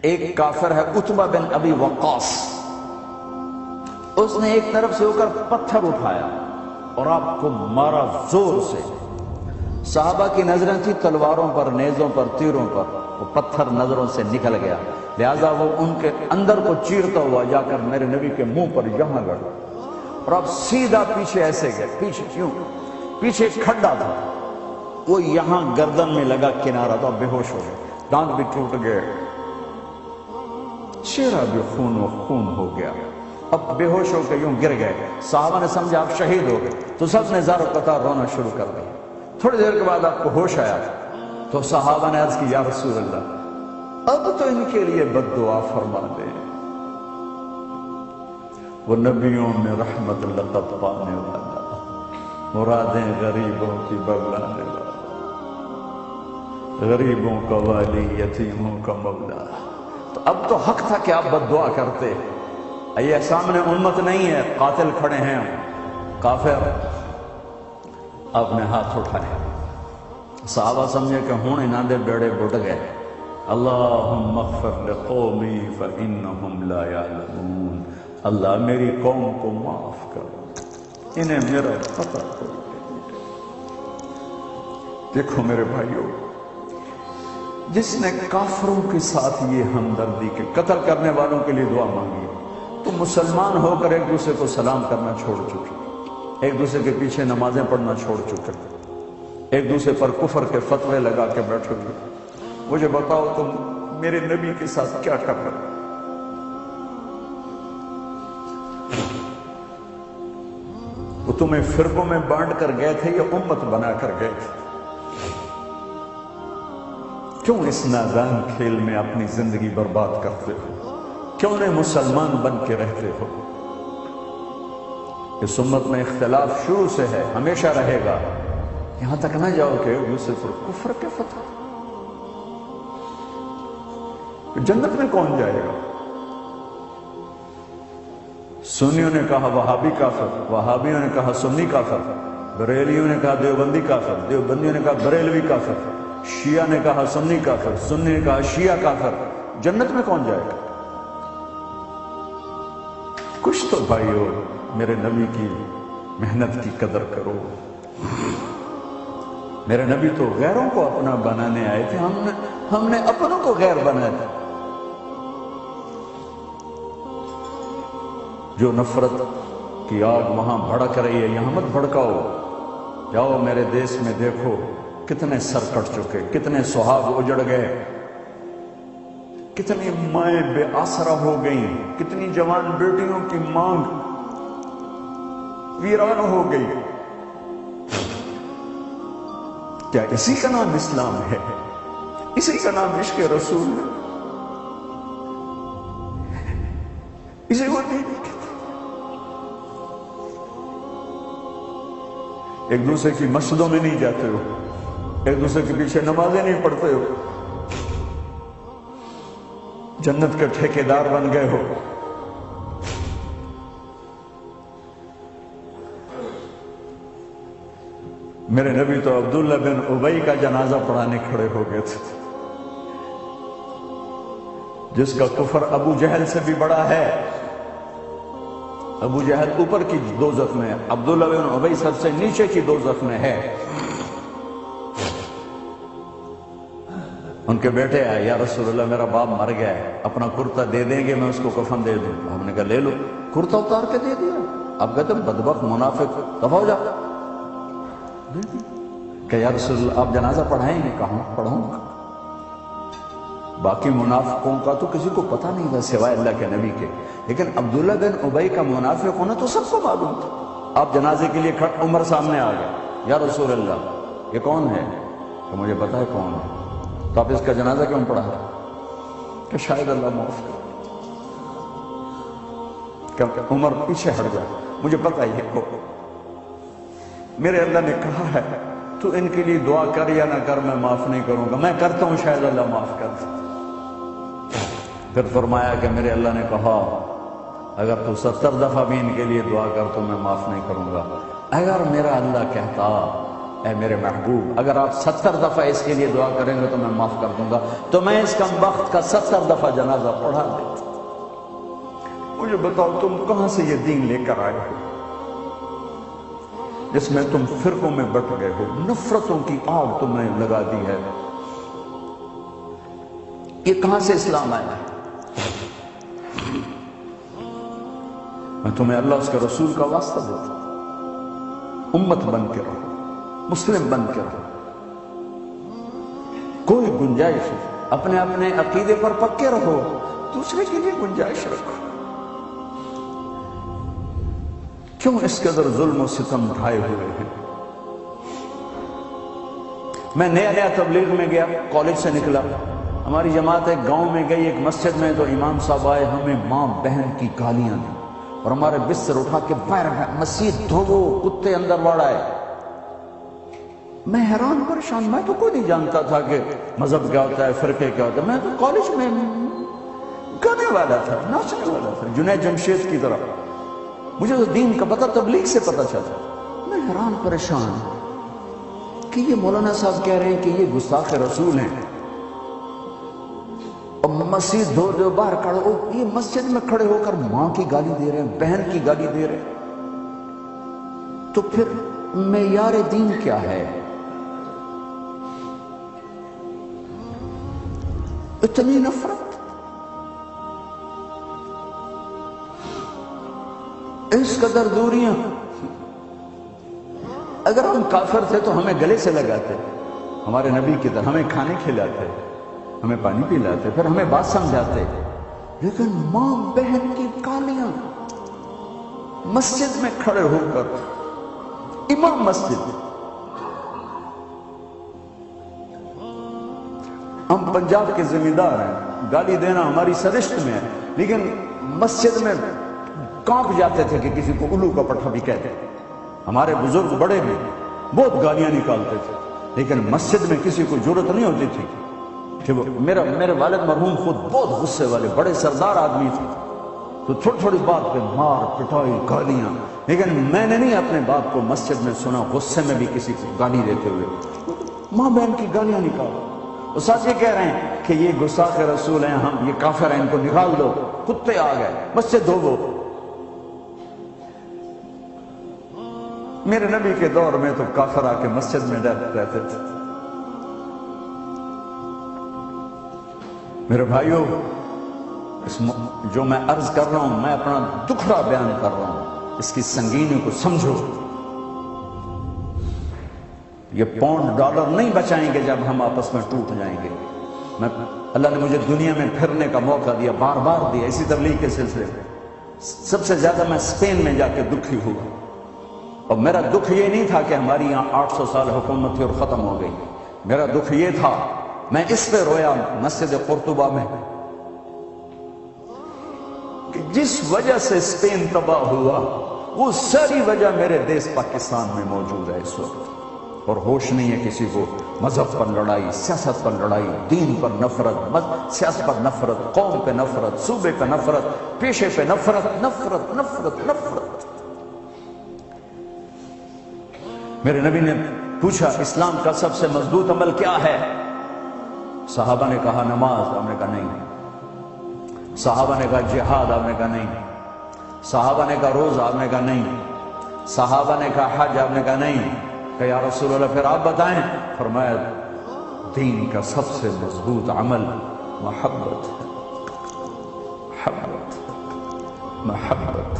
ایک کافر ہے عتبہ بن ابی وقاص، اس نے ایک طرف سے ہو کر پتھر اٹھایا اور آپ کو مارا زور سے۔ صحابہ کی نظریں تھی تلواروں پر، نیزوں پر، تیروں پر، وہ پتھر نظروں سے نکل گیا، لہذا وہ ان کے اندر کو چیرتا ہوا جا کر میرے نبی کے منہ پر یہاں گڑا، اور آپ سیدھا پیچھے ایسے گئے، پیچھے کیوں؟ پیچھے کھڈا تھا، وہ یہاں گردن میں لگا، کنارہ تھا، بے ہوش ہو گئے، دانت بھی ٹوٹ گئے، چہرہ بھی خون و خون ہو گیا، اب بے ہوش ہو کے یوں گر گئے۔ صحابہ نے سمجھا آپ شہید ہو گئے تو سب نے زار و قطار رونا شروع کر دیا۔ تھوڑی دیر کے بعد آپ کو ہوش آیا تو صحابہ نے عرض کی یا رسول اللہ اب تو ان کے لیے بد دعا فرما دے، وہ نبیوں میں رحمت لقب پانے والا، مرادیں غریبوں کی بغلانے والا، غریبوں کا والی، یتیموں کا مولا۔ تو اب تو حق تھا کہ آپ بد دعا کرتے۔ یہ سامنے امت نہیں ہے، قاتل کھڑے ہیں کافر، آپ نے ہاتھ اٹھائے، صحابہ سمجھے کہ ہوں انہاں دے بیڑے بڑھ گئے۔ اللہم اغفر لقومی فإنہم لا یعلمون، اللہ میری قوم کو معاف کر، انہیں میرا پتہ ہو۔ دیکھو میرے بھائیو، جس نے کافروں کے ساتھ یہ ہمدردی کے قتل کرنے والوں کے لیے دعا مانگی تو مسلمان ہو کر ایک دوسرے کو سلام کرنا چھوڑ چکے، ایک دوسرے کے پیچھے نمازیں پڑھنا چھوڑ چکے، ایک دوسرے پر کفر کے فتوے لگا کے بیٹھے ہوئے۔ مجھے بتاؤ تم میرے نبی کے ساتھ کیا کر رہے ہو؟ وہ تمہیں فرقوں میں بانٹ کر گئے تھے یا امت بنا کر گئے تھے؟ کیوں اس نادان کھیل میں اپنی زندگی برباد کرتے ہو؟ کیوں نہیں مسلمان بن کے رہتے ہو؟ اس امت میں اختلاف شروع سے ہے، ہمیشہ رہے گا، یہاں تک نہ جاؤ کہ یوسف پر کفر کے فتوے۔ جنت میں کون جائے گا؟ سنیوں نے کہا وہابی کافر، وہابیوں نے کہا سنی کافر، بریلیوں نے کہا دیوبندی کافر، دیوبندیوں نے کہا بریلوی کافر، شیعہ نے کہا سنی کافر، سنی نے کہا شیعہ کافر، جنت میں کون جائے گا؟ کچھ تو بھائیو میرے نبی کی محنت کی قدر کرو۔ میرے نبی تو غیروں کو اپنا بنانے آئے تھے، ہم نے اپنوں کو غیر بنایا تھا۔ جو نفرت کی آگ وہاں بھڑک رہی ہے یہاں مت بھڑکاؤ، جاؤ میرے دیس میں دیکھو کتنے سر کٹ چکے، کتنے سہاگ اجڑ گئے، کتنی مائیں بے آسرا ہو گئیں، کتنی جوان بیٹیوں کی مانگ ویران ہو گئی۔ کیا اسی کا نام اسلام ہے؟ اسی کا نام عشق رسول ہے؟ اسے وہ نہیں کہتے؟ ایک دوسرے کی مسجدوں میں نہیں جاتے ہو، ایک دوسرے کے پیچھے نمازیں نہیں پڑھتے ہو، جنت کے ٹھیکیدار بن گئے ہو۔ میرے نبی تو عبداللہ بن ابی کا جنازہ پڑھانے کھڑے ہو گئے تھے، جس کا کفر ابو جہل سے بھی بڑا ہے۔ ابو جہل اوپر کی دوزخ میں، عبداللہ بن ابی سب سے نیچے کی دوزخ میں ہے۔ ان کے بیٹے آئے، یا رسول اللہ میرا باپ مر گیا ہے، اپنا کرتا دے دیں گے میں اس کو کفن دے دوں؟ ہم نے کہا لے لو، کرتا اتار کے دے دیا۔ اب کہتے ہیں بدبخت منافق، دفع ہو جا۔ کہ یا رسول اللہ آپ جنازہ پڑھائیں گے؟ کہاں پڑھوں گا؟ باقی منافقوں کا تو کسی کو پتہ نہیں تھا سوائے اللہ کے نبی کے، لیکن عبداللہ بن ابی کا منافق ہونا تو سب کو معلوم تھا۔ آپ جنازے کے لیے کھڑے، عمر سامنے آ گئے، یا رسول اللہ یہ کون ہے؟ کہ مجھے پتہ ہے کون ہے، تو آپ اس کا جنازہ کیوں پڑھا ہے؟ کہ شاید اللہ معاف کرے۔ کہ عمر پیچھے ہٹ جائے، مجھے پتہ ہے کو میرے اللہ نے کہا ہے تو ان کے لیے دعا کر یا نہ کر میں معاف نہیں کروں گا، میں کرتا ہوں شاید اللہ معاف کر دے۔ پھر فرمایا کہ میرے اللہ نے کہا اگر تو 70 دفعہ بھی ان کے لیے دعا کر تو میں معاف نہیں کروں گا۔ اگر میرا اللہ کہتا اے میرے محبوب اگر آپ 70 دفعہ اس کے لیے دعا کریں گے تو میں معاف کر دوں گا، تو میں اس کم وقت کا 70 دفعہ جنازہ پڑھا دیتا۔ مجھے بتاؤ تم کہاں سے یہ دین لے کر آئے ہو جس میں تم فرقوں میں بٹ گئے ہو، نفرتوں کی آگ تم نے لگا دی ہے، یہ کہاں سے اسلام آیا ہے؟ میں تمہیں اللہ اس کے رسول کا واسطہ دیتا ہوں، امت بن کے رہو، مسلم بن کے رہو، کوئی گنجائش اپنے اپنے عقیدے پر پکے رہو، دوسرے کے لیے گنجائش رکھو۔ کیوں اس قدر ظلم و ستم اٹھائے ہوئے ہیں؟ میں نیا تبلیغ میں گیا، کالج سے نکلا، ہماری جماعت ایک گاؤں میں گئی، ایک مسجد میں، تو امام صاحب آئے، ہمیں ماں بہن کی گالیاں دی اور ہمارے بستر اٹھا کے باہر مسجد دھوو، کتے اندر واڑائے۔ میں حیران پریشان، میں تو کوئی نہیں جانتا تھا کہ مذہب کیا ہوتا ہے، فرقے کیا ہوتا ہے، میں تو کالج میں گانے والا تھا، ناچنے والا تھا، جنید جمشید کی طرح، مجھے تو دین کا پتہ تبلیغ سے پتہ چلا۔ میں حیران پریشان کہ یہ مولانا صاحب کہہ رہے ہیں کہ یہ گستاخ رسول ہیں، اور مسجد دھو دو، باہر کھڑے ہو، یہ مسجد میں کھڑے ہو کر ماں کی گالی دے رہے ہیں، بہن کی گالی دے رہے ہیں، تو پھر معیار دین کیا ہے؟ اتنی نفرت، اس قدر دوریاں۔ اگر ہم کافر تھے تو ہمیں گلے سے لگاتے، ہمارے نبی کی طرح ہمیں کھانے کھلاتے، ہمیں پانی پلاتے، پھر ہمیں بات سمجھاتے، لیکن ماں بہن کی گالیاں، مسجد میں کھڑے ہو کر، امام مسجد۔ ہم پنجاب کے ذمہ دار ہیں، گالی دینا ہماری سرشت میں ہے، لیکن مسجد میں کانپ جاتے تھے کہ کسی کو الو کا پٹھا بھی کہتے۔ ہمارے بزرگ بڑے بھی بہت گالیاں نکالتے تھے، لیکن مسجد میں کسی کو ضرورت نہیں ہوتی تھی کہ وہ میرے والد مرحوم خود بہت غصے والے بڑے سردار آدمی تھے، تو چھوٹی چھوٹی بات پہ مار پٹائی گالیاں، لیکن میں نے نہیں اپنے باپ کو مسجد میں سنا غصے میں بھی کسی کو گالی دیتے ہوئے، ماں بہن کی گالیاں نکالو۔ وہ ساتھ یہ کہہ رہے ہیں کہ یہ گستاخ رسول ہیں، ہم یہ کافر ہیں، ان کو نکال دو، کتے آ گئے، مسجد دھوو۔ میرے نبی کے دور میں تو کافر آ کے مسجد میں رہتے تھے۔ میرے بھائیوں، جو میں عرض کر رہا ہوں، میں اپنا دکھڑا بیان کر رہا ہوں، اس کی سنگینی کو سمجھو۔ یہ پاؤنڈ ڈالر نہیں بچائیں گے جب ہم آپس میں ٹوٹ جائیں گے۔ اللہ نے مجھے دنیا میں پھرنے کا موقع دیا، بار بار دیا، اسی تبلیغ کے سلسلے میں۔ سب سے زیادہ میں اسپین میں جا کے دکھی ہوا، اور میرا دکھ یہ نہیں تھا کہ ہماری یہاں 800 سال حکومت تھی اور ختم ہو گئی، میرا دکھ یہ تھا، میں اس پہ رویا مسجد قرطبہ میں کہ جس وجہ سے اسپین تباہ ہوا، وہ ساری وجہ میرے دیس پاکستان میں موجود ہے اس وقت، اور ہوش نہیں ہے کسی کو۔ مذہب پر لڑائی، سیاست پر لڑائی، دین پر نفرت، سیاست پر نفرت، قوم پہ نفرت، صوبے پہ نفرت، پیشے پہ نفرت، نفرت نفرت نفرت۔ میرے نبی نے پوچھا اسلام کا سب سے مضبوط عمل کیا ہے؟ صحابہ نے کہا نماز، آپ نے کہا نہیں۔ صحابہ نے کہا جہاد، آپ نے کہا نہیں۔ صحابہ نے کہا روزہ، آپ نے کہا نہیں۔ صحابہ نے کہا حج، آپ نے کہا نہیں۔ کہ یا رسول اللہ پھر آپ بتائیں؟ فرمایا دین کا سب سے مضبوط عمل محبت ہے، محبت، محبت۔